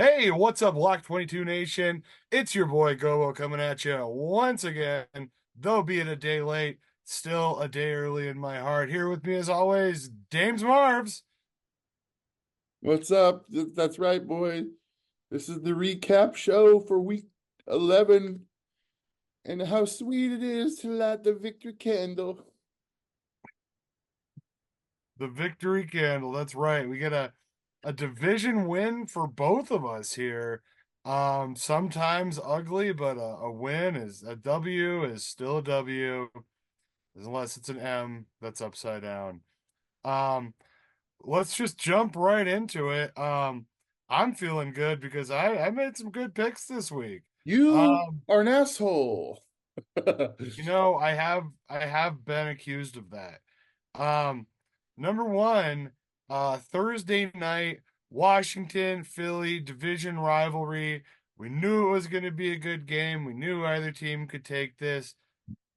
Hey, what's up, Block 22 Nation? It's your boy Gobo coming at you once again. Though be it a day late, still a day early in my heart. Here with me, as always, Dames Marvs. What's up? That's right, boy. This is the recap show for week 11 and how sweet it is to light the victory candle. The victory candle. That's right. We get a division win for both of us here. Sometimes ugly, but a win is a W is still a W, unless it's an M that's upside down. Um, let's just jump right into it. I'm feeling good because I made some good picks this week. You Um, are an asshole. I have been accused of that. Um, Number one, Thursday night, Washington, Philly division rivalry. We knew it was going to be a good game. We knew either team could take this.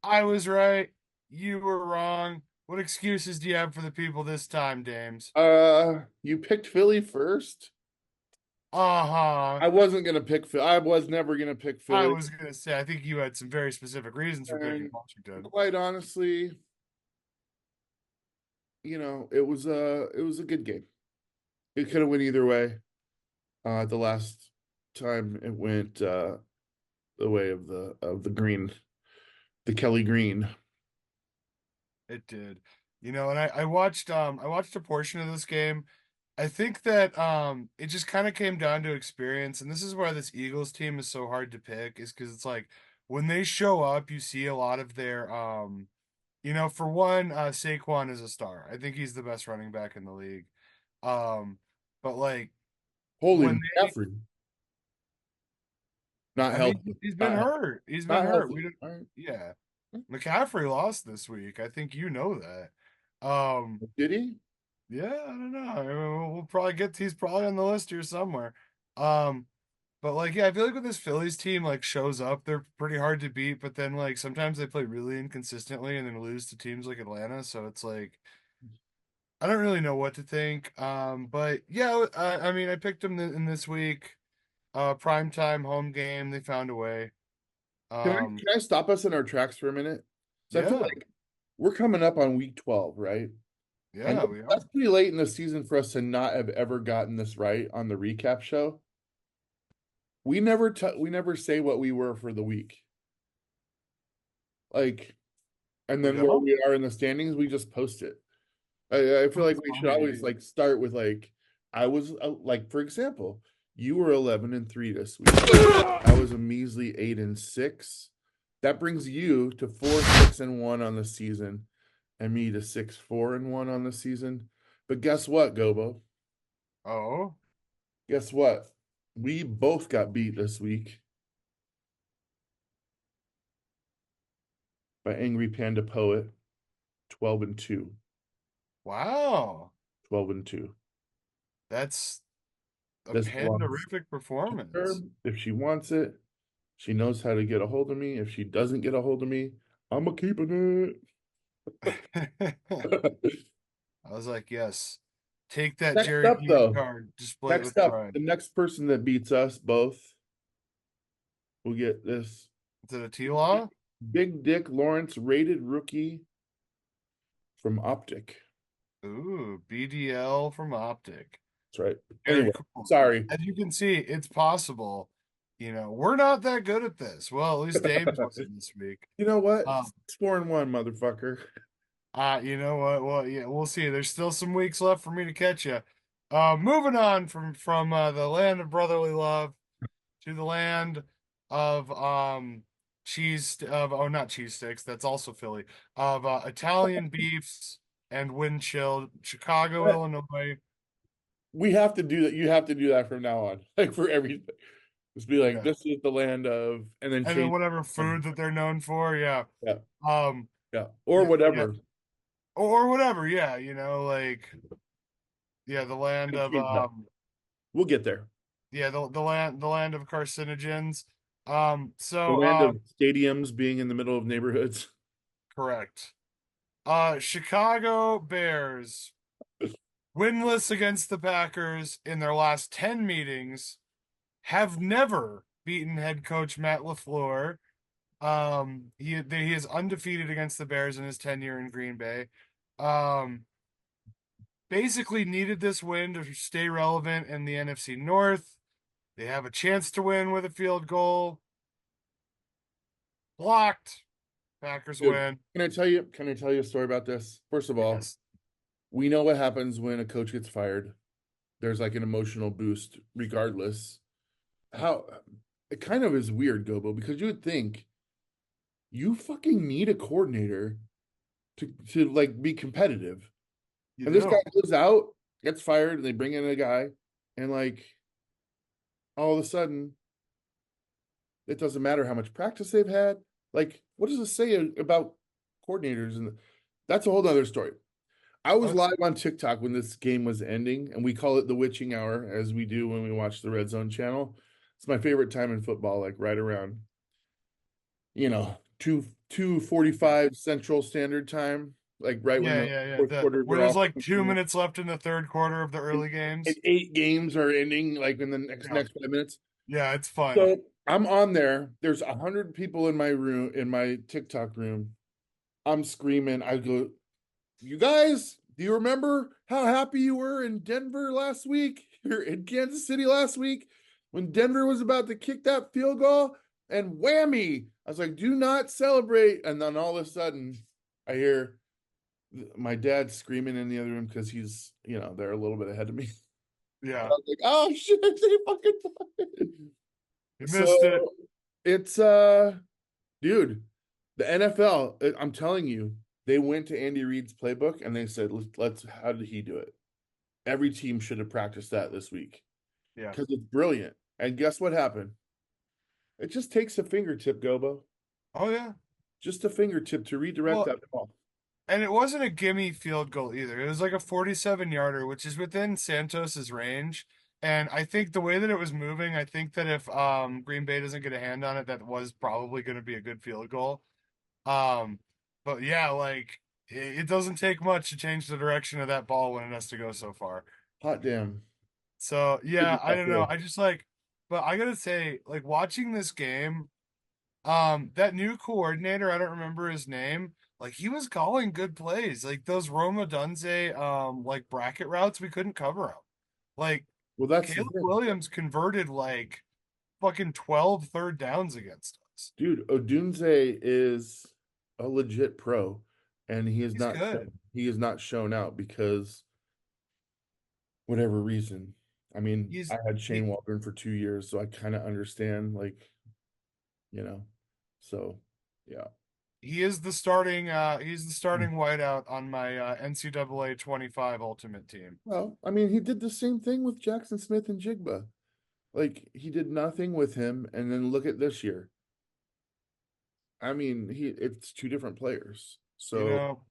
I was right. You were wrong. What excuses do you have for the people this time, Dames? You picked Philly first. Uh-huh. I wasn't gonna pick Philly. I was never gonna pick I Philly. was gonna say, I think you had some very specific reasons for picking And Washington. quite honestly, it was a good game. It could have went either way. The last time it went the way of the green, the Kelly Green. It did. And I watched a portion of this game. I think that it just kind of came down to experience, and this is why this Eagles team is so hard to pick, is because it's like when they show up, you see a lot of their for one, Saquon is a star. I think he's the best running back in the league. But like Holy when McCaffrey, not I mean, healthy, he's been not hurt. He's been not hurt. We healthy. don't. All right. Yeah, McCaffrey lost this week. I think you know that. Did he? Yeah, I don't know. I mean, we'll probably get. He's probably on the list here somewhere. Um, but like, yeah, I feel like when this Phillies team like shows up, they're pretty hard to beat. But then like sometimes they play really inconsistently and then lose to teams like Atlanta. So it's like I don't really know what to think. But yeah, I mean, I picked them in this week. Prime time home game. They found a way. Can I Um, can I stop us in our tracks for a minute? So I feel yeah. like we're coming up on week 12, right? And Yeah, we that's are. pretty late in the season for us to not have ever gotten this right on the recap show. We never say what we were for the week. Like, and We then where don't? we are in the standings, we just post it. I feel like That's we should always funny. like start with like I was like for example, you were 11-3 this week. I was a measly 8-6. That brings you to 4-6-1 on the season, and me to 6-4-1 on the season. But guess what, Gobo? Oh, Guess what? We both got beat this week by Angry Panda Poet, 12-2. wow. 12-2. That's a This belongs panderific to her performance. if she wants it. She knows how to get a hold of me. If she doesn't get a hold of me, I'm a keeping I it. was like, yes, take that Next Jerry up, Hughes though, card, display it next with up, pride. the next person that beats us both will get this Is it a T-Law? Big Dick Lawrence rated rookie from Optic. Ooh, BDL from Optic. That's right. Very Anyway, cool. sorry. As you can see, it's possible. We're not that good at this. Well, at least Dave's wasn't this week. You know what? Um, 6-4-1, motherfucker. you know what? Well, yeah, we'll see. There's still some weeks left for me to catch you. Moving on from the land of brotherly love to the land of cheese of oh not cheese sticks. That's also Philly of Italian beefs and wind chill. Chicago, Illinois. We have to do that. You have to do that from now on, like for everything. Just be like, Yeah, this is the land of, and then and then change. whatever food that they're known for. Yeah. Yeah, Um. yeah, or Yeah. Yeah. whatever. Or whatever. Yeah. Like yeah, the land I of change that. We'll get there. yeah, the land of carcinogens. The So land of stadiums being in the middle of neighborhoods. correct. Chicago Bears winless against the Packers in their last 10 meetings. have never beaten head coach Matt LaFleur. He is undefeated against the Bears in his tenure in Green Bay. Um, Basically needed this win to stay relevant in the NFC North. They have a chance to win with a field goal. Blocked. Packers Dude, win. can I tell you a story about this? First of all, Yes. we know what happens when a coach gets fired. There's like an emotional boost regardless. How it kind of is weird, Gobo, because you would think you fucking need a coordinator to like be competitive. You And this guy do. goes out, gets fired, and they bring in a guy, and like all of a sudden, it doesn't matter how much practice they've had. Like, what does it say about coordinators? And that's a whole other story. I was Let's, live on TikTok when this game was ending, and we call it the witching hour, as we do when we watch the Red Zone channel. It's my favorite time in football, like right around, 2:45 Central Standard Time, like right when yeah, the yeah, yeah. fourth The quarters where are there's all like 2 minutes left in the third quarter of the and, early and games. 8 games are ending like in the Yeah. next 5 minutes. Yeah, it's fun. So I'm on there. There's 100 people in my room, in my TikTok room. I'm screaming. I go, you guys, do you remember how happy you were in Denver last week? You're in Kansas City last week when Denver was about to kick that field goal and whammy. I was like, do not celebrate. And then all of a sudden, I hear my dad screaming in the other room because he's, they're a little bit ahead of me. I Yeah. was like, oh shit, they fucking won. You So missed it. it's dude, the NFL, I'm telling you, they went to Andy Reid's playbook and they said, let's how did he do it? Every team should have practiced that this week Yeah. because it's brilliant. And guess what happened? It just takes a fingertip, Gobo. Oh yeah. Just a fingertip to redirect Well, that ball. and it wasn't a gimme field goal either. It was like a 47 yarder, which is within Santos's range. And I think the way that it was moving, I think that if Green Bay doesn't get a hand on it, that was probably going to be a good field goal. Um, but yeah, like it doesn't take much to change the direction of that ball when it has to go so far. Hot damn. So Good yeah, I stuff don't know. there. I just like, but I gotta say, like watching this game, that new coordinator, I don't remember his name. Like he was calling good plays. Like those Roma Dunze like bracket routes, we couldn't cover them. Like Well, that's the Caleb thing. Williams converted like fucking 12 third downs against us. Dude, Odunze is a legit pro, and He's good. he is not shown out because whatever reason. I mean, He's I had Shane he Waldron for 2 years, so I kind of understand, like, you know. So, yeah. he's the starting wideout on my NCAA 25 ultimate team. Well, I mean, he did the same thing with Jackson Smith and Jigba. Like, he did nothing with him, and then look at this year. I mean, it's two different players. You So, know,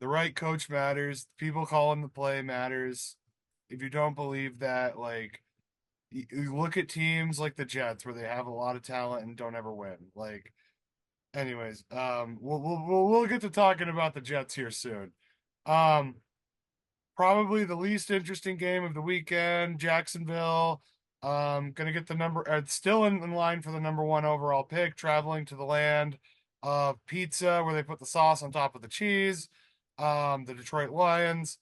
the right coach matters. People calling the play matters. If you don't believe that, like you look at teams like the Jets where they have a lot of talent and don't ever win. Like, anyways, we'll get to talking about the Jets here soon. Um, Probably the least interesting game of the weekend. Jacksonville, gonna get the number, still in line for the number one overall pick, traveling to the land of pizza where they put the sauce on top of the cheese. The Detroit Lions.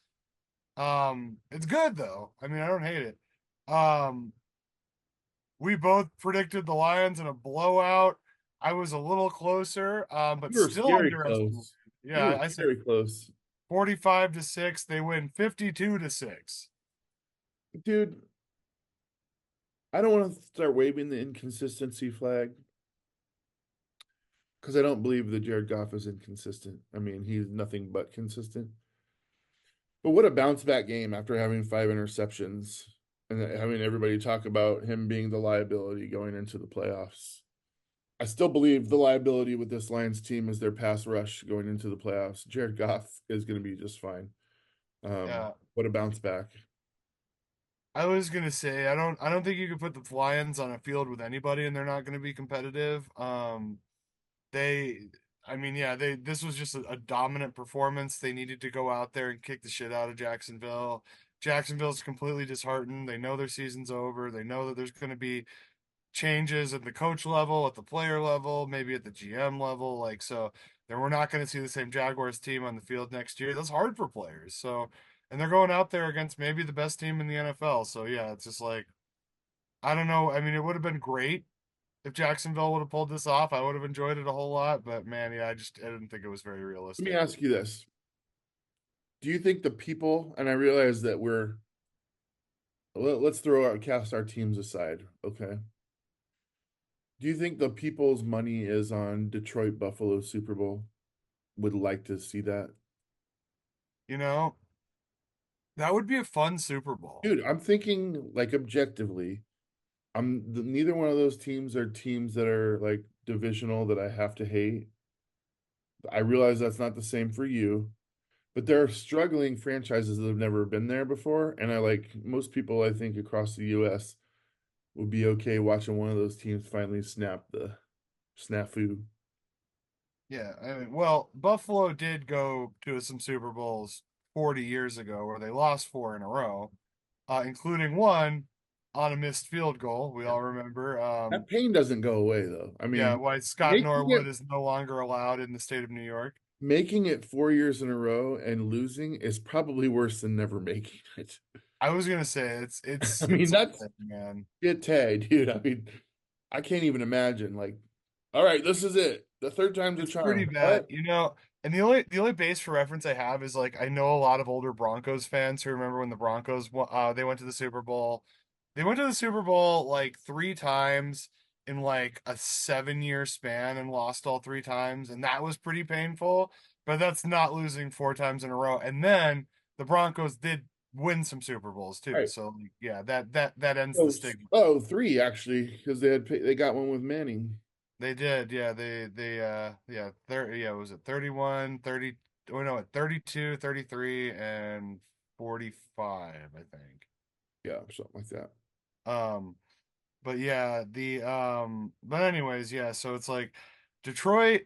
It's good though. I mean, I don't hate it. Um, we both predicted the Lions in a blowout. I was a little closer, but you were still scary underestimated. close. You Yeah, were I said scary close. 45-6. They win 52-6. Dude, I don't want to start waving the inconsistency flag because I don't believe that Jared Goff is inconsistent. I mean, he's nothing but consistent. But what a bounce back game after having 5 interceptions and having everybody talk about him being the liability going into the playoffs. I still believe the liability with this Lions team is their pass rush going into the playoffs. Jared Goff is going to be just fine. Yeah, What a bounce back. I was gonna say I don't think you could put the Lions on a field with anybody and they're not gonna be competitive. They I mean, yeah, they this was just a dominant performance. They needed to go out there and kick the shit out of Jacksonville. Jacksonville's completely disheartened. They know their season's over. They know that there's going to be changes at the coach level, at the player level, maybe at the GM level. Like, so then we're not going to see the same Jaguars team on the field next year. That's hard for players. So, and they're going out there against maybe the best team in the NFL. So, yeah, it's just like, I don't know. I mean, it would have been great if Jacksonville would have pulled this off. I would have enjoyed it a whole lot. But man, yeah, I didn't think it was very Let me realistic. ask you this. Do you think the people, and I realize that let's cast our teams aside, okay? Do you think the people's money is on Detroit Buffalo Super Bowl? Would like to see that? You know, that would be a fun Super Bowl. Dude, I'm thinking like objectively. Neither one of those teams are teams that are like divisional that I have to hate. I realize that's not the same for you, but there are struggling franchises that have never been there before. And I like most people, I think, across the US would be okay watching one of those teams finally snap the snafu. Yeah, I mean, well, Buffalo did go to some Super Bowls 40 years ago where they lost four in a row, including one on a missed field goal. We Yeah. all remember. That pain doesn't go away though. I Yeah, mean, why Scott making it Norwood is no longer allowed in the state of New York. making it 4 years in a row and losing is probably worse than never making it. I was gonna say I it's mean, that's insane, man. get Tay, dude. I mean, I can't even imagine. Like, all right, this is it. The third time's a It's pretty charm. bad, What? you know. And the only base for reference I have is like I know a lot of older Broncos fans who remember when the Broncos they went to the Super Bowl. They went to the Super Bowl like three times in like a 7 year span and lost all three times, and that was pretty painful. But that's not losing four times in a row. And then the Broncos did win some Super Bowls All too. right. So like, yeah, that ends the Oh, stigma. three actually, because they got one with Manning. They did, yeah. Yeah, yeah, was it 31, 30, oh no, 32, 33, and 45, I think. Yeah, something like that. Um, but yeah, but anyways, yeah, so it's like Detroit,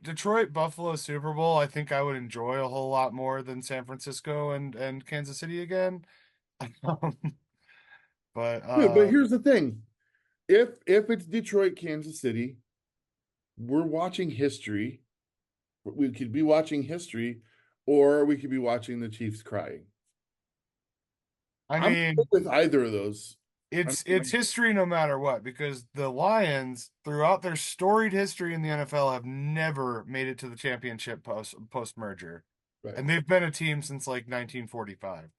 Buffalo Super Bowl, I think I would enjoy a whole lot more than San Francisco and Kansas City again. Um, but Dude, but here's the thing: if it's Detroit, Kansas City, we're watching history. We could be watching history, or we could be watching the Chiefs crying. I I'm good mean, with either of those. I it's mean, history no matter what because the Lions throughout their storied history in the NFL have never made it to the championship post merger. right. And they've been a team since like 1945.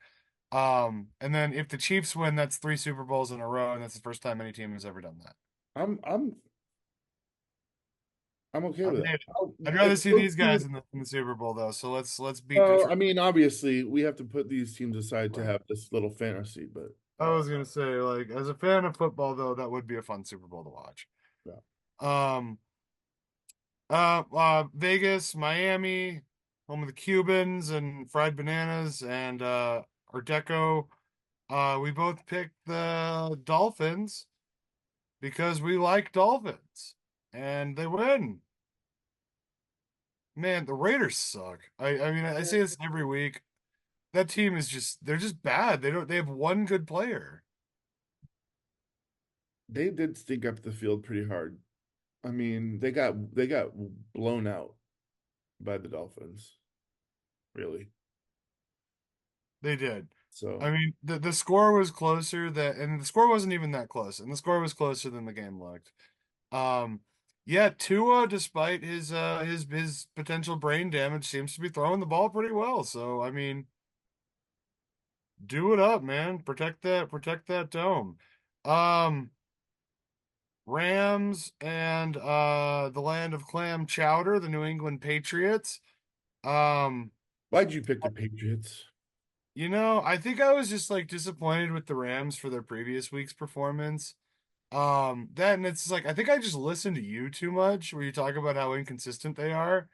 And then if the Chiefs win, that's three Super Bowls in a row and that's the first time any team has ever done that. I'm I'm I'm okay I with mean, that. I'd rather If see those these teams, guys in the Super Bowl though. So let's beat well, Detroit. I mean, obviously, we have to put these teams aside to Right. have this little fantasy, but I was gonna say, like, as a fan of football though, that would be a fun Super Bowl to watch. yeah. Um Vegas, Miami, home of the Cubans and fried bananas and Art we both picked the Dolphins because we like Dolphins and they win. Man, the Raiders suck. I mean I say this every week. That team is just they're just bad. They have one good player. They did stink up the field pretty hard. I mean, they got blown out by the Dolphins, really. They did. I So, mean, the score was closer that and the score wasn't even that close, and the score was closer than the game looked. Um, yeah, Tua, despite his potential brain damage, seems to be throwing the ball pretty well. So I mean, do it up, man. Protect that dome. Um, Rams and the land of clam chowder, the New England Patriots. Um, why'd you pick the Patriots? I think I was just like disappointed with the Rams for their previous week's performance. Then it's like I think I just listened to you too much where you talk about how inconsistent they are.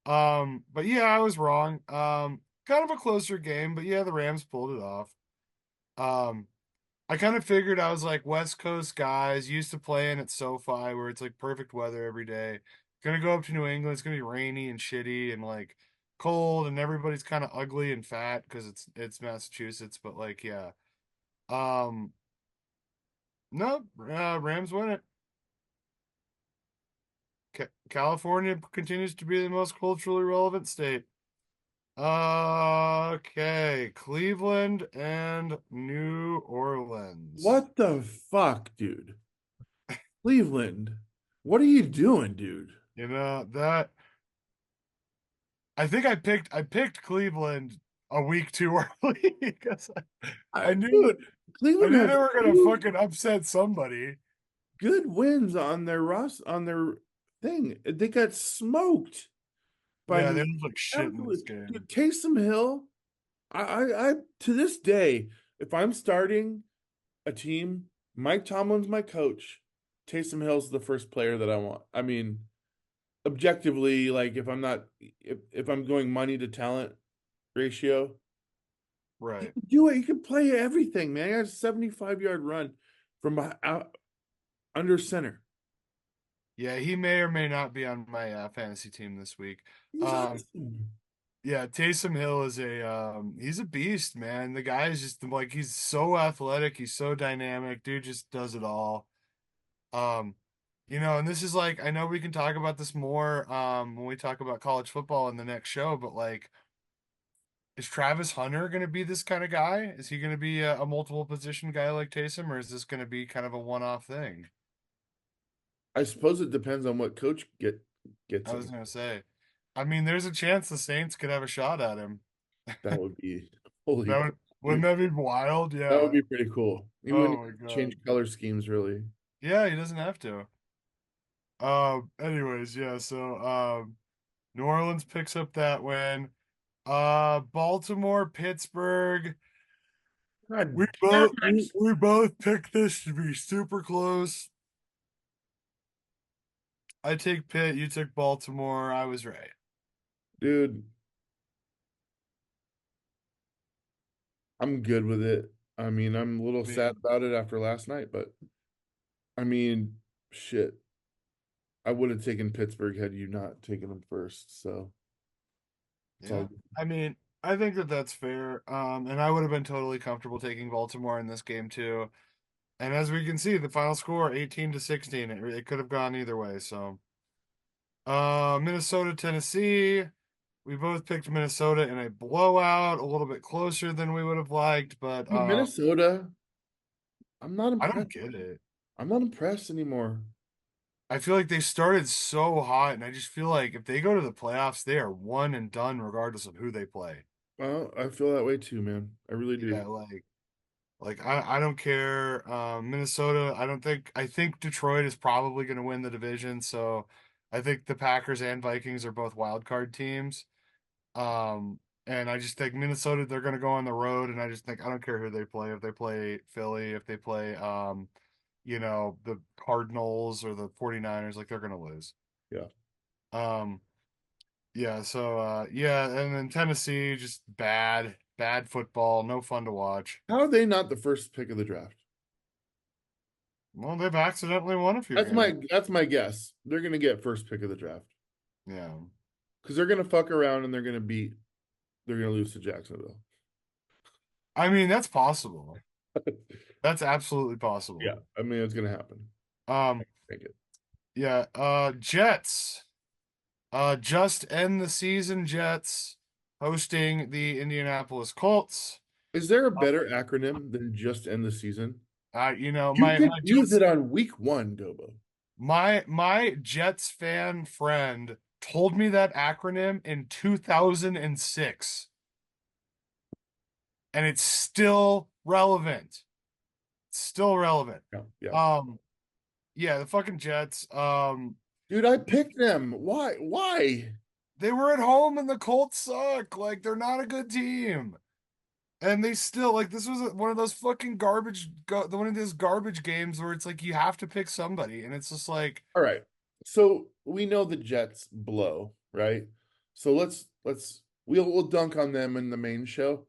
But yeah, I was wrong. Kind of a closer game, but yeah, the Rams pulled it off. Um, I kind of figured I was like West Coast guys used to playing at SoFi where it's like perfect weather every day. Gonna go up to New England, it's gonna be rainy and shitty and like cold and everybody's kind of ugly and fat because it's Massachusetts, but like yeah. Um no, Rams win it. California continues to be the most culturally relevant state. Okay, Cleveland and New Orleans. What the fuck, dude? Cleveland, what are you doing, dude? You know that I picked Cleveland a week too early because I knew Dude, I Cleveland knew has they were gonna two fucking upset somebody. good wins on their thing. They got smoked by Yeah, New they York. look like shit in this Absolutely. game. Dude, Taysom Hill, I to this day, if I'm starting a team, Mike Tomlin's my coach. Taysom Hill's the first player that I want. I mean, objectively, like if I'm going money to talent ratio, he Right. can do it. He can play everything, man. He had a 75-yard run from out under center. Yeah, he may or may not be on my fantasy team this week. He's Um, awesome. yeah, Taysom Hill is he's a beast, man. The guy is just like he's so athletic, he's so dynamic, dude just does it all. Um, and this is like I know we can talk about this more when we talk about college football in the next show, but like is Travis Hunter going to be this kind of guy? Is he going to be a multiple position guy like Taysom, or is this going to be kind of a one-off thing? I suppose it depends on what coach gets I was him. going to say. I mean, there's a chance the Saints could have a shot at him. That would be holy That crap, would wouldn't dude. that be wild? That would Yeah. be pretty cool. He Oh wouldn't my God. change color schemes really. Yeah, he doesn't have to. Anyways, yeah, so New Orleans picks up that win. Baltimore, Pittsburgh. God We damn both it, we both picked this to be super close. I take Pitt, you took Baltimore. I was right. dude. I'm good with it. I mean, I'm a little I sad mean, about it after last night, but I mean, shit. I would have taken Pittsburgh had you not taken them first. So it's all yeah. good. I mean, I think that that's fair. And I would have been totally comfortable taking Baltimore in this game too. And as we can see, the final score 18 to 16. It could have gone either way. So, Minnesota, Tennessee. We both picked Minnesota in a blowout, a little bit closer than we would have liked, but Dude, Minnesota, I'm not I don't impressed. get it. I'm not impressed anymore. I feel like they started so hot, and I just feel like if they go to the playoffs, they are one and done regardless of who they play. Well, I feel that way too, man. I really Yeah, do. like I don't care. Minnesota, I think Detroit is probably going to win the division, so I think the Packers and Vikings are both wild card teams. Um, and I just think Minnesota, they're going to go on the road, and I just think I don't care who they play. If they play Philly, if they play the Cardinals or the 49ers, like they're going to lose. Yeah. Um, yeah, so yeah, and then Tennessee just bad football, no fun to watch. How are they not the first pick of the draft? Well, they've accidentally won a few That's games. my guess. They're gonna get first pick of the draft Yeah. because they're gonna fuck around and they're gonna lose to Jacksonville. I mean, that's possible. That's absolutely Yeah, possible. I mean it's gonna happen. Um, Take it. yeah, Jets. Just end the season, Jets hosting the Indianapolis Colts. Is there a better acronym than just end the season? You My could use Jets it on week one, Dobo. my Jets fan friend told me that acronym in 2006, and it's still relevant. It's still relevant. Yeah, yeah. Um, yeah, the fucking Jets. Dude, I picked them. Why? Why? They were at home and the Colts suck. Like they're not a good team. And they still like this was one of those fucking one of those garbage games where it's like you have to pick somebody, and it's just like All right. So we know the Jets blow, right? So we'll dunk on them in the main show.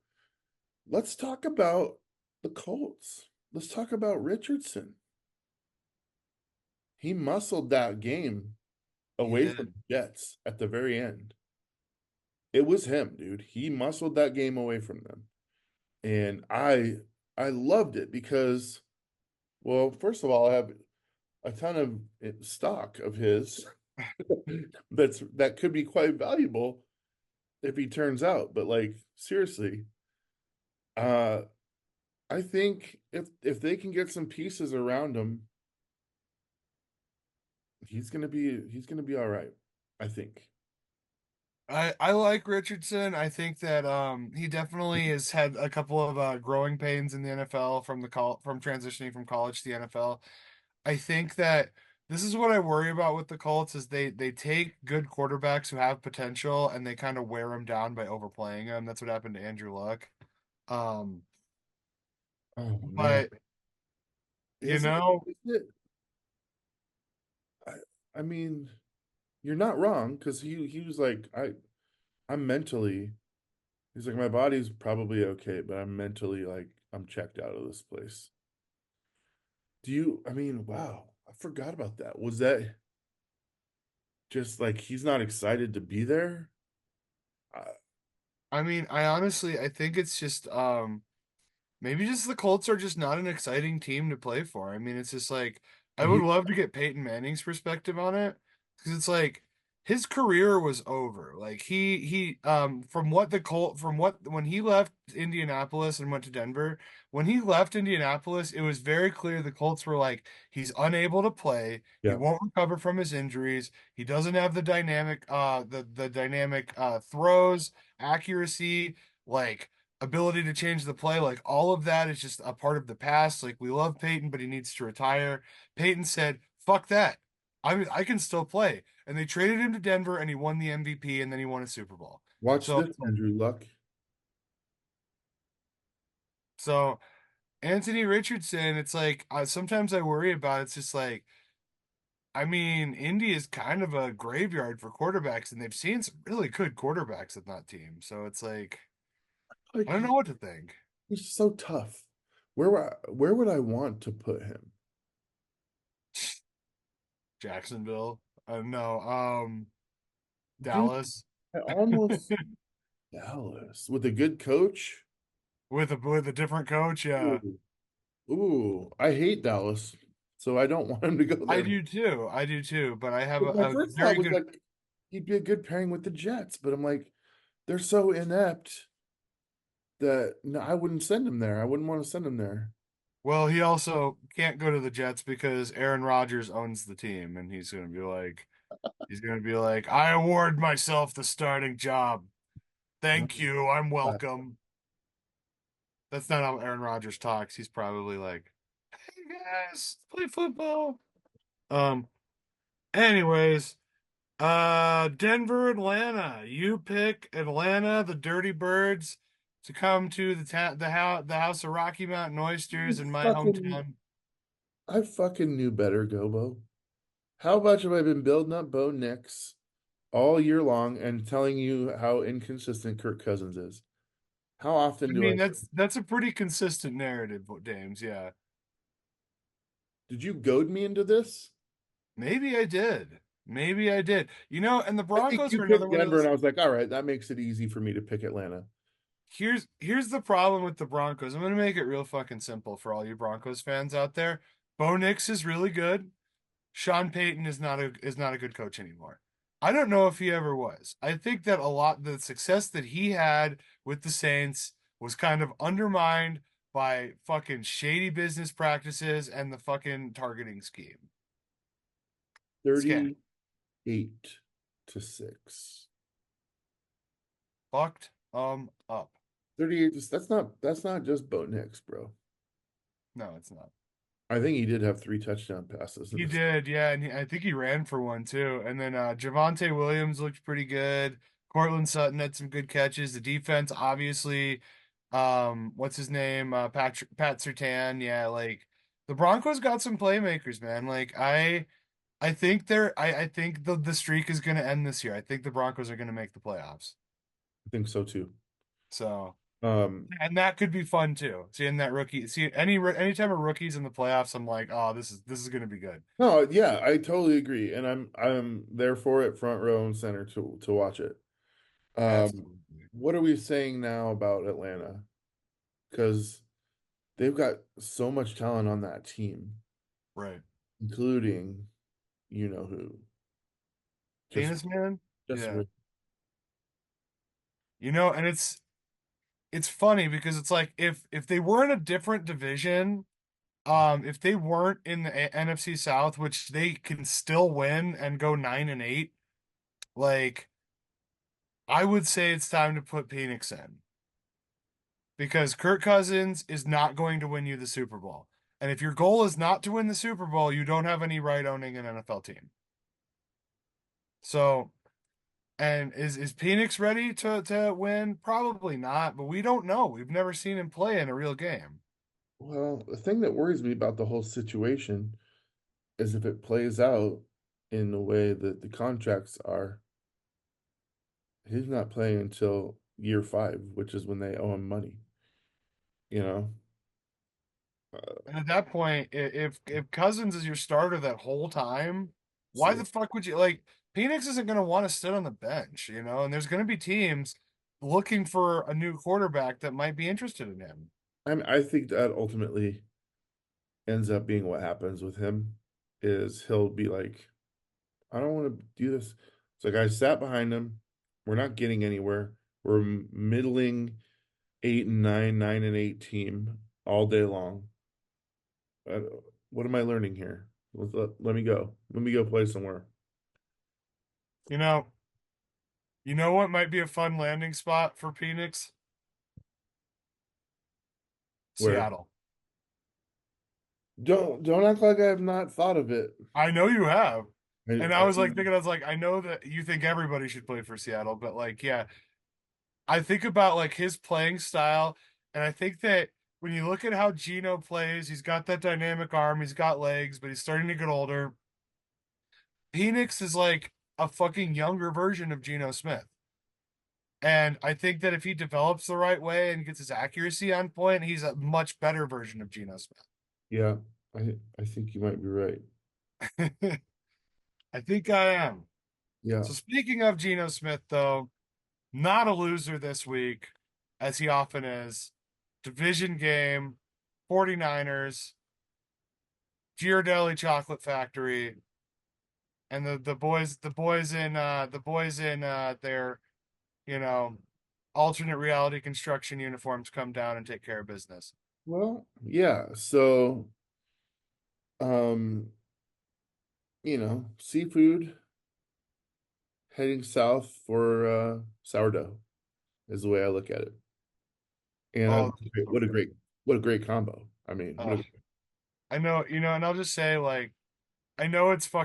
Let's talk about the Colts. Let's talk about Richardson. He muscled that game he away did. from the Jets at the very end. It was him, dude. He muscled that game away from them. And I loved it because, well, first of all, I have a ton of stock of his that could be quite valuable if he turns out. But like seriously, uh I think if they can get some pieces around him, he's gonna be all right. I think. I like Richardson. I think that he definitely has had a couple of growing pains in the NFL from from transitioning from college to the NFL. I think that this is what I worry about with the Colts is they take good quarterbacks who have potential and they kind of wear them down by overplaying them. That's what happened to Andrew Luck. Um, Oh man. but you Is it? know, Is it? I, I mean, you're not wrong because he was like, I'm mentally he's like my body's probably okay, but I'm mentally like I'm checked out of this place. I mean, wow, I forgot about that. Was that just like he's not excited to be there? I, I mean, I think it's just maybe just the Colts are just not an exciting team to play for. I mean, it's just like I would he, love to get Peyton Manning's perspective on it because it's like his career was over. Like he from what the Colt from what when he left Indianapolis and went to Denver, when he left Indianapolis, it was very clear the Colts were like he's unable to play. He yeah, won't recover from his injuries. He doesn't have the dynamic the dynamic throws, accuracy, like ability to change the play, like all of that is just a part of the past. Like we love Peyton, but he needs to retire. Peyton said, "Fuck that. I can still play." And they traded him to Denver and he won the MVP and then he won a Super Bowl. watch So this, Andrew Luck. so Anthony Richardson, it's like sometimes I worry about it's just like I mean, Indy is kind of a graveyard for quarterbacks and they've seen some really good quarterbacks in that team. So it's like Like I don't know what to think. he's so tough. Where would I want to put him? Jacksonville. No, Dude, Dallas. I almost Dallas with a good coach. With a different coach, yeah. Ooh, ooh, I hate Dallas, so I don't want him to go I there. do too. I do too. But I have But my a first thought very was good. like he'd be a good pairing with the Jets, but I'm like, they're so inept that no, I wouldn't send him there. I wouldn't want to send him there. Well, he also can't go to the Jets because Aaron Rodgers owns the team, and he's gonna be like, I award myself the starting job. Thank you. I'm welcome. That's not how Aaron Rodgers talks. He's probably like, hey guys, play football. Um. Anyways. Denver, Atlanta. You pick Atlanta, the Dirty Birds, to come to the House of Rocky Mountain You Oysters in my fucking, hometown. I fucking knew better, Gobo. How much have I been building up Bo Nix all year long and telling you how inconsistent Kirk Cousins is? How often I do I mean, say, that's a pretty consistent narrative, Dames. Yeah, did you goad me into this? maybe I did. Maybe I did. You know, and the I think Broncos you are another picked one of Denver, and those. I was like, all right, that makes it easy for me to pick Atlanta. Here's the problem with the Broncos. I'm gonna make it real fucking simple for all you Broncos fans out there. Bo Nix is really good. Sean Payton is not a good coach anymore. I don't know if he ever was. I think that a lot the success that he had with the Saints was kind of undermined by fucking shady business practices and the fucking targeting scheme. Scam. 38-6. Fucked up. 38 that's not just Bo Nix, bro. No, it's not. I think he did have 3 touchdown passes in He this. did, yeah, and I think he ran for one too. And then Javante Williams looked pretty good. Cortland Sutton had some good catches. The defense, obviously, what's his name? Pat Surtain. Yeah, like the Broncos got some playmakers, man. Like I think the streak is gonna end this year. I think the Broncos are gonna make the playoffs. I think so too. So Um, and that could be fun too. Seeing that rookie, see anytime a rookie's in the playoffs, I'm like, oh, this is gonna be good. no, yeah, I totally agree, and I'm there for it, front row and center to watch it. Absolutely. What are we saying now about Atlanta? Because they've got so much talent on that team, Right. including you know who. Just Penis man? just Yeah. re- And it's funny because it's like if they were in a different division, if they weren't in the NFC South, which they can still win and go 9-8, like I would say it's time to put Phoenix in because Kirk Cousins is not going to win you the Super Bowl. And if your goal is not to win the Super Bowl, you don't have any right owning an NFL team. So, and is Phoenix ready to win? Probably not, but we don't know. We've never seen him play in a real game. well, the thing that worries me about the whole situation is if it plays out in the way that the contracts are, he's not playing until year 5, which is when they owe him money. You know, And at that point, if Cousins is your starter that whole time, why so the fuck would you like Phoenix isn't going to want to sit on the bench, and there's going to be teams looking for a new quarterback that might be interested in him. I think that ultimately ends up being what happens with him is he'll be like, I don't want to do this. It's like I sat behind him. We're not getting anywhere. We're middling 8 and 9, 9 and 8 team all day long. Uh, what am I learning here? Let me go. Let me go play somewhere. You know, you know what might be a fun landing spot for Phoenix? Where Seattle. don't act like I have not thought of it. I know you have. And I I was like thinking, I was like, I know that you think everybody should play for Seattle, but like, yeah, I think about like his playing style, and I think that when you look at how Gino plays, he's got that dynamic arm, he's got legs, but he's starting to get older. Phoenix is like a fucking younger version of Geno Smith. And I think that if he develops the right way and gets his accuracy on point, he's a much better version of Geno yeah, I think you might be right. Smith. I think I am. Yeah. So speaking of Geno Smith, though, not a loser this week, as he often is. Division game, 49ers, Ghirardelli Chocolate Factory, and the boys in their, you know, alternate reality construction uniforms come down and take care of business. Well, yeah. So, um, seafood heading south for sourdough is the way I look at it. And Oh, so what a good. great combo. I mean, Uh, I know, and I'll just say like I know it's so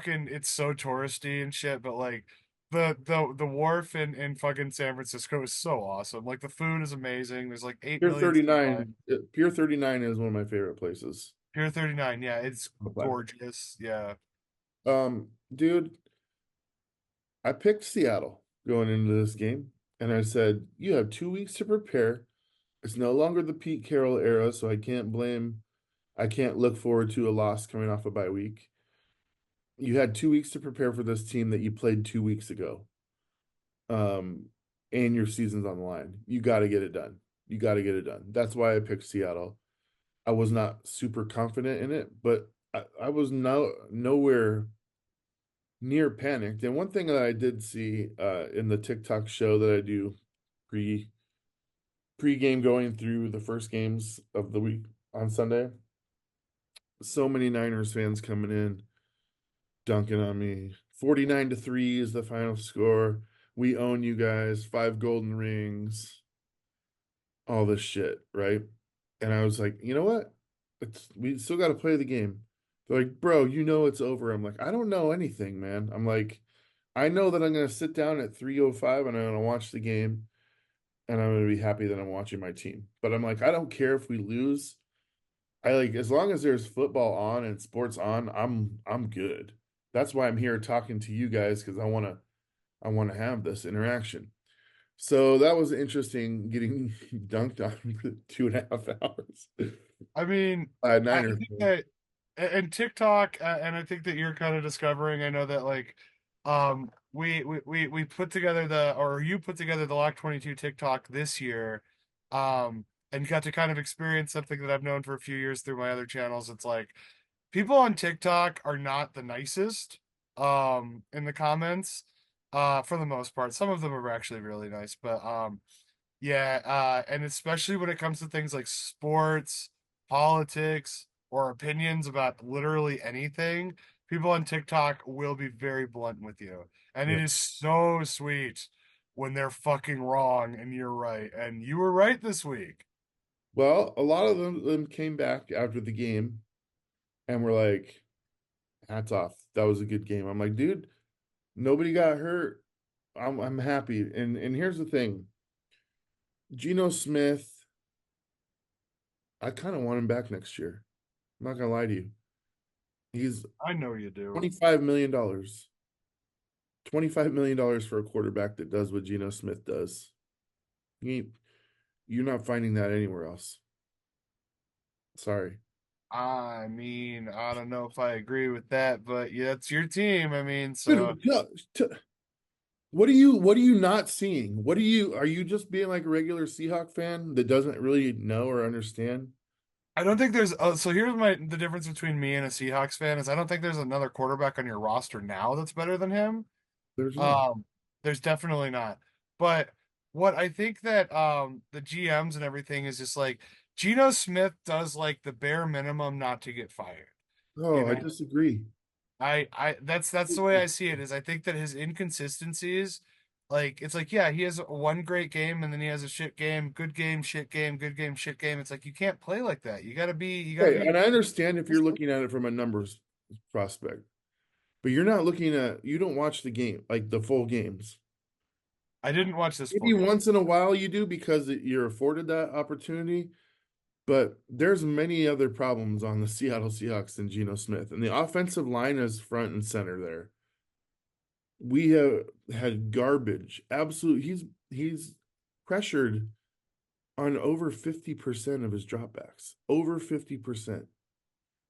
touristy and shit, but like the wharf in fucking San Francisco is so awesome. Like the food is amazing. There's like 8 Pier million supply. 39, Pier 39 is one of my favorite places Pier 39, yeah, it's on the planet. gorgeous. Yeah. Dude, I picked Seattle going into this game, and I said, you have 2 weeks to prepare. It's no longer the Pete Carroll era, so I can't look forward to a loss coming off a bye week. You had 2 weeks to prepare for this team that you played 2 weeks ago. Um, and your season's on the line. You got to get it done. You got to get it done. That's why I picked Seattle. I was not super confident in it, but I was nowhere near panicked. And one thing that I did see in the TikTok show that I do pre pre-game going through the first games of the week on Sunday, so many Niners fans coming in dunking on me. 49-3 is the final score. We own you guys. 5 golden rings. All this shit, right? And I was like, you know what? We still got to play the game. They're like, bro, you know it's over. I'm like, I don't know anything, man. I'm like, I know that I'm gonna sit down at 3:05 and I'm gonna watch the game and I'm gonna be happy that I'm watching my team. But I'm like, I don't care if we lose. I like as long as there's football on and sports on, I'm good. That's why I'm here talking to you guys because I wanna have this interaction. So that was interesting getting dunked on for 2.5 hours. I mean, I Niners. think that and TikTok and I think that you're kind of discovering, I know that like We put together or you put together the Lock 22 TikTok this year, and got to kind of experience something that I've known for a few years through my other channels. It's like people on TikTok are not the nicest, in the comments, for the most part. Some of them are actually really nice, but, yeah, and especially when it comes to things like sports, politics, or opinions about literally anything, people on TikTok will be very blunt with you. And Yeah. it is so sweet when they're fucking wrong and you're right. And you were right this week. Well, a lot of them came back after the game and were like, hats off. That was a good game. I'm like, dude, nobody got hurt. I'm happy. And here's the thing. Geno Smith, I kind of want him back next year. I'm not gonna lie to you. He's I know you do. $25 million. $25 million for a quarterback that does what Geno Smith does. You ain't, you're not finding that anywhere else. Sorry. I mean, I don't know if I agree with that, but yeah, it's your team. I mean, so Dude, what are you not seeing? Are you just being like a regular Seahawk fan that doesn't really know or understand? I don't think there's so here's the difference between me and a Seahawks fan is I don't think there's another quarterback on your roster now that's better than him. There's not. Um, there's definitely not. But what I think that the GMs and everything is just like Geno Smith does like the bare minimum not to get fired. You Oh, I know, disagree. I that's the way I see it is I think that his inconsistencies, like it's like yeah, he has one great game and then he has a shit game, good game, shit game, good game, shit game. It's like you can't play like that. You gotta Okay, be and I understand if you're looking at it from a numbers prospect, but you don't watch the game, like the full games. I didn't watch this full Maybe game. once in a while you do because you're afforded that opportunity, but there's many other problems on the Seattle Seahawks than Geno Smith, and the offensive line is front and center there. We have had garbage. Absolute. He's pressured on over 50% of his dropbacks. Over 50%.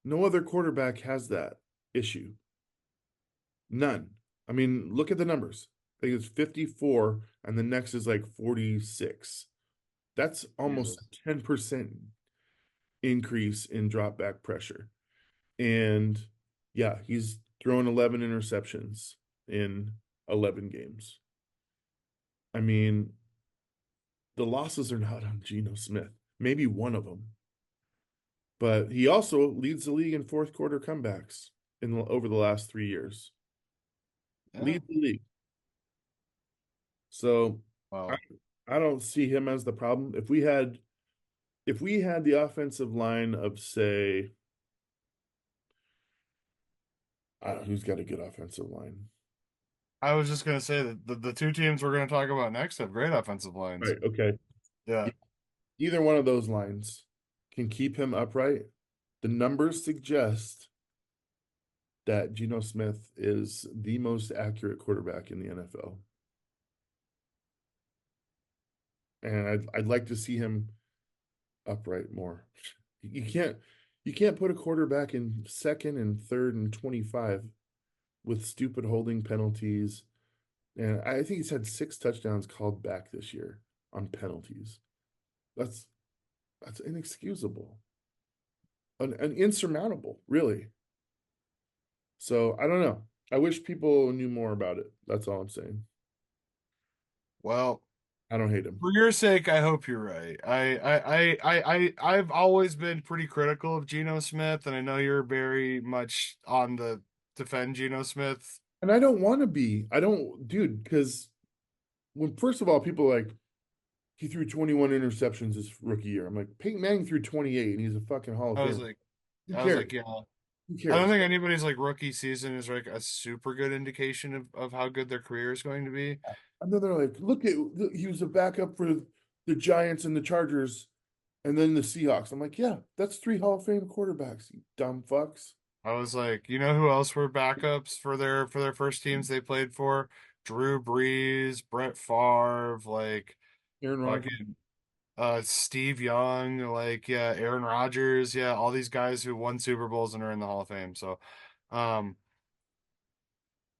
No other quarterback has that issue. None. I mean, look at the numbers. I think it's 54, and the next is like 46. That's almost Jesus. a 10% increase in drop back pressure. And yeah, he's thrown 11 interceptions in 11 games. I mean, the losses are not on Geno Smith. Maybe one of them. But he also leads the league in fourth quarter comebacks over the last 3 years. Yeah. Leads the league. So I, Well, I don't see him as the problem. If we had the offensive line of say who's got a good offensive line? I was just gonna say that the two teams we're gonna talk about next have great offensive lines. Right, okay. Yeah. Either one of those lines can keep him upright. The numbers suggest that Geno Smith is the most accurate quarterback in the NFL. And I'd like to see him upright more. You can't you can't put a quarterback in second and third and 25 with stupid holding penalties. And I think he's had 6 touchdowns called back this year on penalties. That's that's inexcusable. An insurmountable, really. So I don't know. I wish people knew more about it. That's all I'm saying. Well, I don't hate him. for your sake, I hope you're right. I've always been pretty critical of Geno Smith, and I know you're very much on the defend Geno Smith. And I don't want to be. I don't, dude, because when first of all, people are like he threw 21 interceptions his rookie year. I'm like, Peyton Manning threw 28 and he's a fucking Hall of I was Famer. like, Who I was cares? like, yeah. Who I don't cares? think anybody's like rookie season is like a super good indication of how good their career is going to be. And then they're like, look, he was a backup for the Giants and the Chargers and then the Seahawks. I'm like, yeah, that's 3 Hall of Fame quarterbacks, you dumb fucks. I was like, you know who else were backups for their first teams they played for? Drew Brees, Brett Favre, like Aaron Rodgers. fucking Steve Young, like yeah, Aaron Rodgers, yeah, all these guys who won Super Bowls and are in the Hall of Fame. Um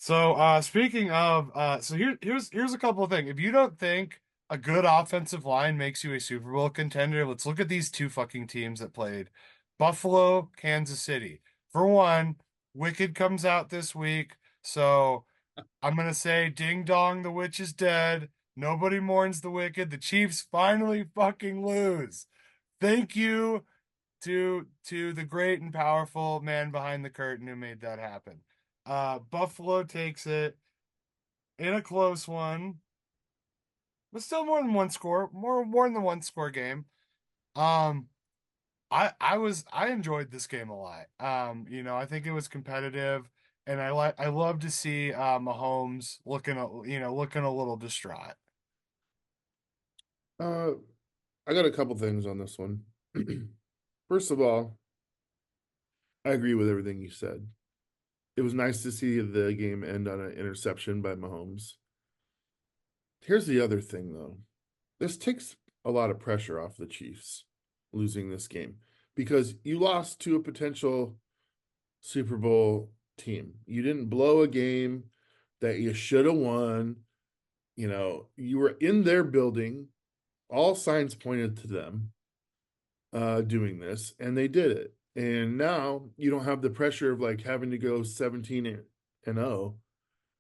So speaking of so here's a couple of things. If you don't think a good offensive line makes you a Super Bowl contender, let's look at these two fucking teams that played. Buffalo, Kansas City. For one, Wicked comes out this week, so I'm gonna say ding dong, the witch is dead. Nobody mourns the wicked. The Chiefs finally fucking lose. Thank you to the great and powerful man behind the curtain who made that happen. Buffalo takes it in a close one, but still more than one score, more than one score game. Um, I enjoyed this game a lot. I think it was competitive, and I love to see Mahomes looking a little distraught. Uh, I got a couple things on this one. First of all, I agree with everything you said. It was nice to see the game end on an interception by Mahomes. Here's the other thing, though. This takes a lot of pressure off the Chiefs losing this game because you lost to a potential Super Bowl team. You didn't blow a game that you should have won. You were in their building. All signs pointed to them doing this, and they did it. And now you don't have the pressure of like having to go 17 and 0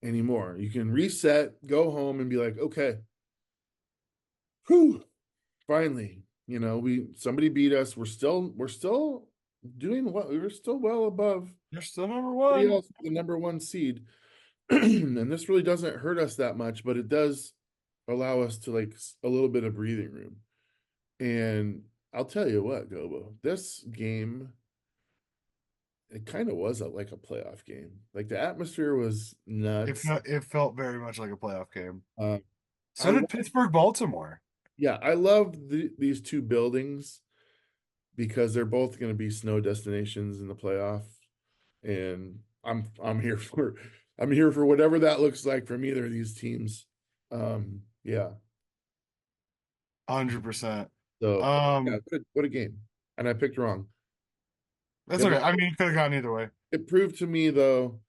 anymore. You can reset, go home, and be like, okay, whew, finally, we somebody beat us. We're still doing what we were still well above You're still number everybody one. else, the number one seed. And this really doesn't hurt us that much, but it does allow us to like a little bit of breathing room. And I'll tell you what, Gobo, this game, it kind of was like a playoff game. Like the atmosphere was nuts. It felt very much like a playoff game. Uh, I So love, did Pittsburgh, Baltimore. yeah, I love these two buildings because they're both going to be snow destinations in the playoff, and I'm here for whatever that looks like from either of these teams. Yeah. 100%. So yeah, Um, what a game, and I picked wrong. that's And okay. like, I mean, it could have gone either way. it proved to me though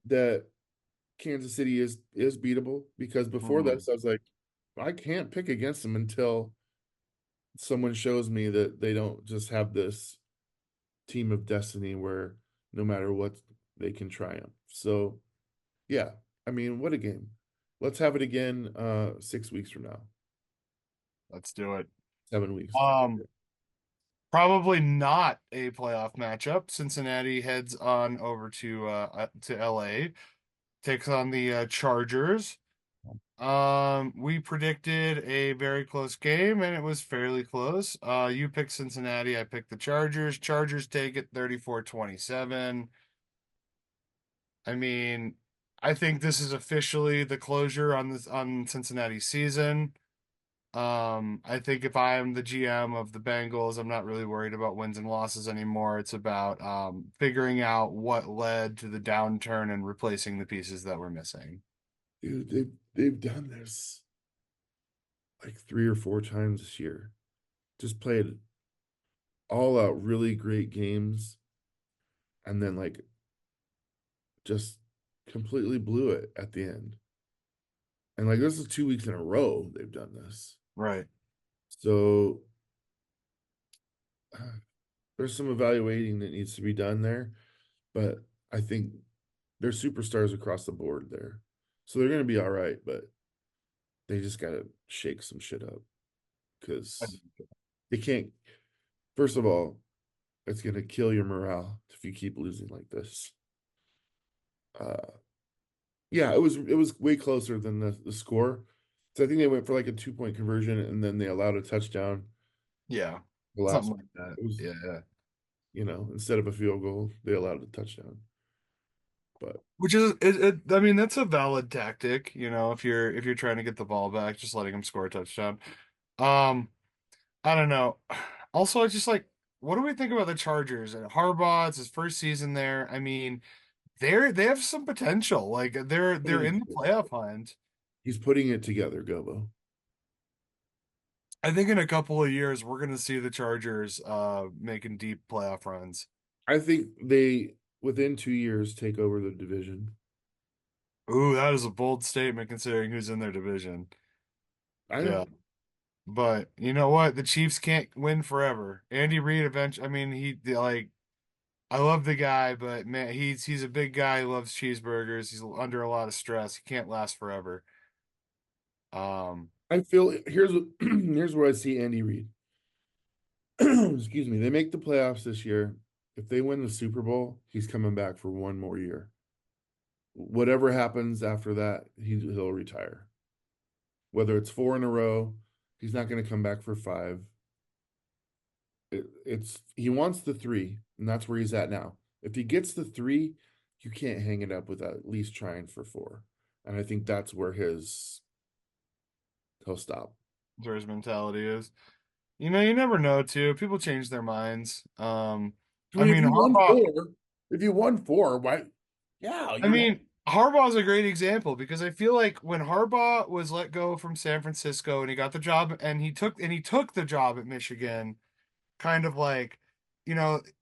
that Kansas City is beatable because before Mhm. this I was like, I can't pick against them until someone shows me that they don't just have this team of destiny where no matter what they can triumph. So yeah, I mean, what a game. Let's have it again 6 weeks from now. Let's do it. 7 weeks. Um, Probably not a playoff matchup. Cincinnati heads on over to LA, takes on the Chargers. We predicted a very close game, and it was fairly close. You picked Cincinnati, I picked the Chargers. Chargers take it 34-27. I mean, I think this is officially the closure on Cincinnati's season. I think if I'm the GM of the Bengals, I'm not really worried about wins and losses anymore. It's about figuring out what led to the downturn and replacing the pieces that we're missing. Dude, they've done this like 3 or 4 times this year. Just played all out really great games and then like just completely blew it at the end. And like this is 2 weeks in a row they've done this. Right. So there's some evaluating that needs to be done there, but I think they're superstars across the board there. So they're going to be all right, but they just got to shake some shit up because they can't. First of all, it's going to kill your morale if you keep losing like this. Uh, yeah, it was way closer than the score. So I think they went for like a 2 point conversion and then they allowed a touchdown Yeah. the last Something one. like that. It was, Yeah. instead of a field goal, they allowed a touchdown. But Which is I mean, that's a valid tactic, if you're trying to get the ball back, just letting them score a touchdown. Um, I don't know. Also, I just like, what do we think about the Chargers? Harbaugh, it's his first season there. I mean, they have some potential. Like they're putting in it the together. playoff hunt. He's putting it together, Gobo. I think in a couple of years we're gonna see the Chargers making deep playoff runs. I think they within 2 years take over the division. Ooh, that is a bold statement considering who's in their division. I Yeah. know. But you know what? The Chiefs can't win forever. Andy Reid eventually, I mean, like I love the guy, but man, he's a big guy. He loves cheeseburgers. He's under a lot of stress. He can't last forever. Um, I feel here's where I see Andy Reid. Excuse me. They make the playoffs this year. If they win the Super Bowl, he's coming back for one more year. Whatever happens after that, he'll retire. Whether it's four in a row, he's not going to come back for five. It's he wants the three, and that's where he's at now. If he gets the three, you can't hang it up without at least trying for four. And I think that's where he'll stop. that's where his mentality is. You know, you never know too. People change their minds. I I mean, if mean, you won Harbaugh. four, if you won four, why? Yeah, I you mean, Harbaugh's a great example because I feel like when Harbaugh was let go from San Francisco and he got the job and he took the job at Michigan, kind of like,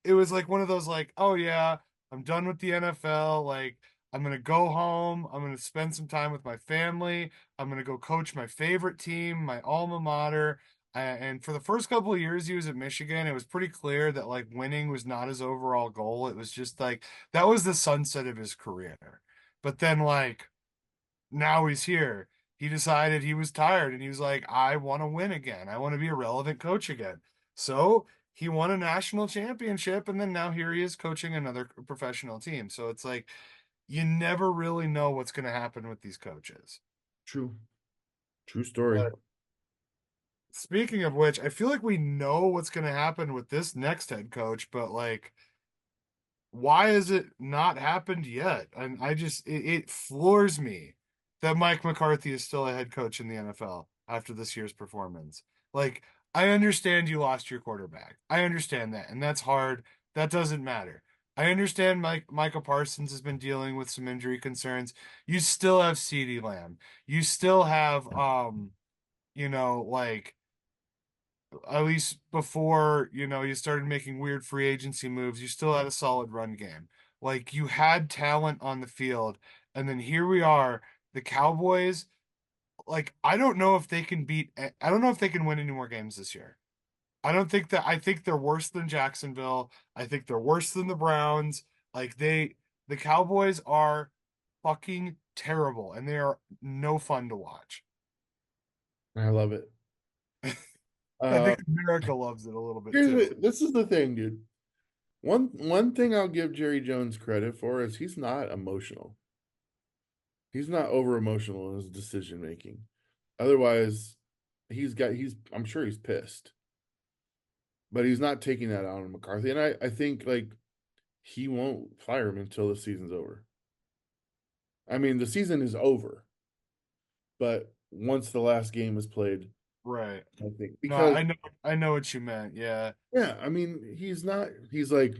it was like one of those like, oh yeah, I'm done with the NFL. Like, I'm gonna go home. I'm gonna spend some time with my family. I'm gonna go coach my favorite team, my alma mater. And for the first couple of years he was at Michigan, it was pretty clear that like winning was not his overall goal. It was just like that was the sunset of his career. But then like now he's here. He decided he was tired and he was like, I want to win again. I want to be a relevant coach again. So he won a national championship and then now here he is coaching another professional team. So it's like you never really know what's going to happen with these coaches. true, true story. But speaking of which, I feel like we know what's going to happen with this next head coach, but like why has it not happened yet? And it floors me that Mike McCarthy is still a head coach in the NFL after this year's performance. Like, I understand you lost your quarterback. I understand that, and that's hard. That doesn't matter. I understand Michael Parsons has been dealing with some injury concerns. You still have CeeDee Lamb. You still have like at least before, you started making weird free agency moves, you still had a solid run game. Like you had talent on the field. And then here we are, the Cowboys, like I don't know if they can win any more games this year. I think they're worse than Jacksonville. I think they're worse than the Browns. Like the Cowboys are fucking terrible and they are no fun to watch. I love it. I Uh, think America loves it a little bit here's too. this is the thing, dude. One thing I'll give Jerry Jones credit for is he's not emotional. He's not over emotional in his decision making. Otherwise, he's I'm sure he's pissed, but he's not taking that out on McCarthy. And I think like he won't fire him until the season's over. I mean, the season is over, but once the last game is played, Right. I think No, because I know what you meant. Yeah. yeah, I mean, he's like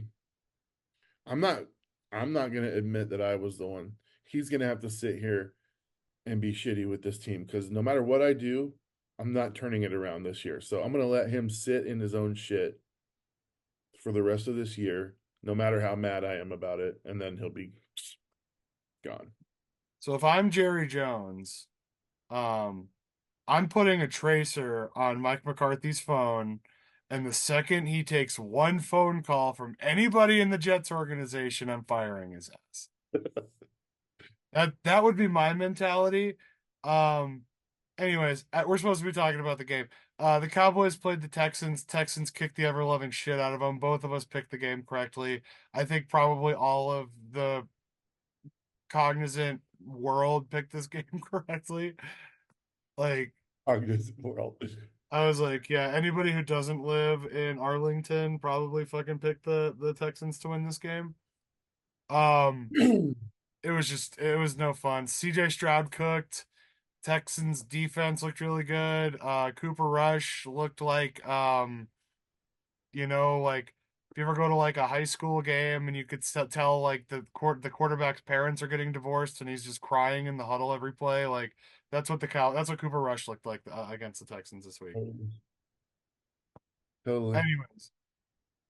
I'm not I'm not gonna admit that I was the one. He's gonna have to sit here and be shitty with this team because no matter what I do, I'm not turning it around this year. So I'm gonna let him sit in his own shit for the rest of this year, no matter how mad I am about it, and then he'll be gone. So if I'm Jerry Jones, um, I'm putting a tracer on Mike McCarthy's phone, and the second he takes one phone call from anybody in the Jets organization, I'm firing his ass. That would be my mentality. Um, anyways, we're supposed to be talking about the game. The Cowboys played the Texans. Texans kicked the ever-loving shit out of them. Both of us picked the game correctly. I think probably all of the cognizant world picked this game correctly. Like Cognizant world. I was like, yeah, anybody who doesn't live in Arlington probably fucking picked the Texans to win this game. Um, it was no fun. CJ Stroud cooked. Texans defense looked really good. Cooper Rush looked like like if you ever go to like a high school game and you could tell like the quarterback's parents are getting divorced and he's just crying in the huddle every play, like that's what Cooper Rush looked like against the Texans this week. Totally. Anyways,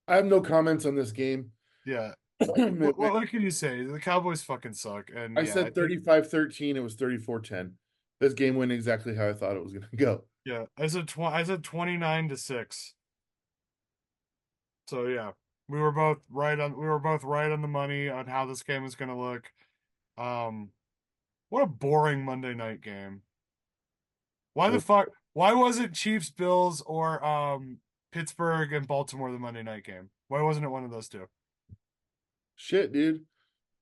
I have no comments on this game. yeah. What can you say? The Cowboys fucking suck, and I yeah, I said think 35-13. It was 34-10. This game went exactly how I thought it was going to go. yeah, I said 29-6. So yeah, we were both right on the money on how this game is going to look. Um, what a boring Monday night game. Why the Well, fuck? Why wasn't Chiefs Bills or Pittsburgh and Baltimore the Monday night game? Why wasn't it one of those two? shit, dude.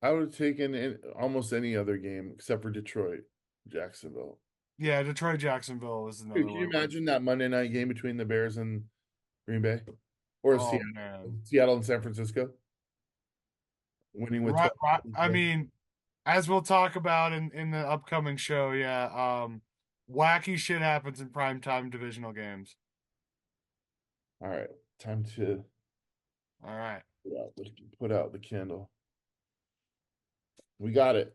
I would have taken almost any other game except for Detroit, Jacksonville. Yeah, Detroit Jacksonville was Dude, another can you one, but imagine that Monday night game between the Bears and Green Bay? Or oh man. Seattle and San Francisco? Winning with Right, 12. right. I mean, as we'll talk about in the upcoming show, yeah, wacky shit happens in primetime divisional games. All right, time to All right. put out the candle. We got it.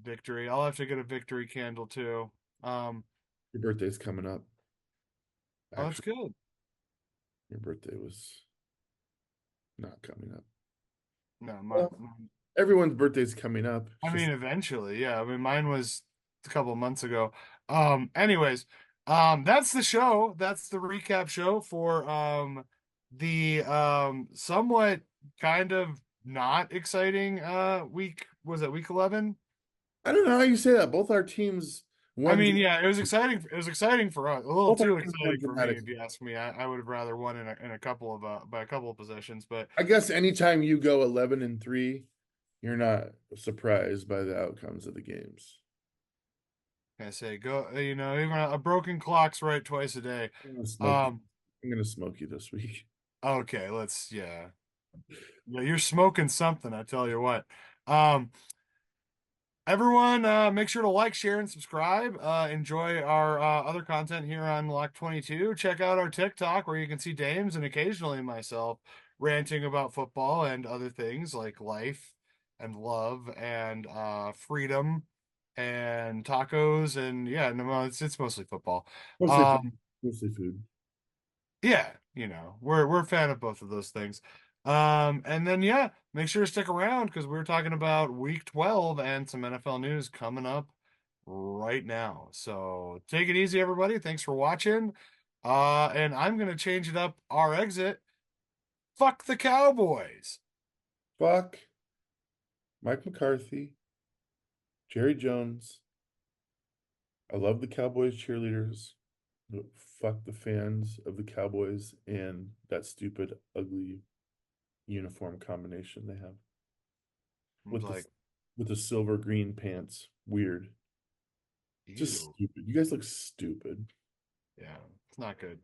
Victory. I'll have to get a victory candle too. Um, Your birthday's coming up. oh, that's Actually, good. your birthday was not coming up. No, Well, everyone's birthday's coming up. I It's mean, just eventually, yeah. I mean, mine was a couple months ago. Anyways, that's the show. That's the recap show for the somewhat kind of not exciting week. Was it week 11? I don't know how you say that. Both our teams I won. mean, yeah, it was exciting. It was exciting for us. A little Both our too teams won exciting for me, dramatic. if you ask me. I would have rather won in a couple of by a couple of possessions, but I guess anytime you go 11-3, you're not surprised by the outcomes of the games. I say go. You know, even a broken clock's right twice a day. I'm gonna smoke. Um. I'm gonna smoke you this week. Okay. Yeah. Yeah. You're smoking something. I tell you what. Um. Everyone, make sure to like, share, and subscribe. Enjoy our other content here on Lock 22. Check out our TikTok where you can see Dames and occasionally myself ranting about football and other things like life and love and freedom and tacos and yeah, no, it's mostly football. Mostly food. Um, Mostly food. yeah, you know, we're a fan of both of those things. And then yeah, make sure to stick around because we're talking about week 12 and some NFL news coming up right now. So take it easy, everybody. Thanks for watching. And I'm gonna change it up our exit. Fuck the Cowboys. Fuck Mike McCarthy, Jerry Jones. I love the Cowboys cheerleaders. But fuck the fans of the Cowboys and that stupid, ugly uniform combination they have with the Like, with the silver green pants. Weird. Just ew. stupid. You guys look stupid. Yeah, it's not good.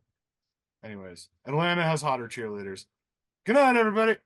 Anyways, Atlanta has hotter cheerleaders. Good night, everybody.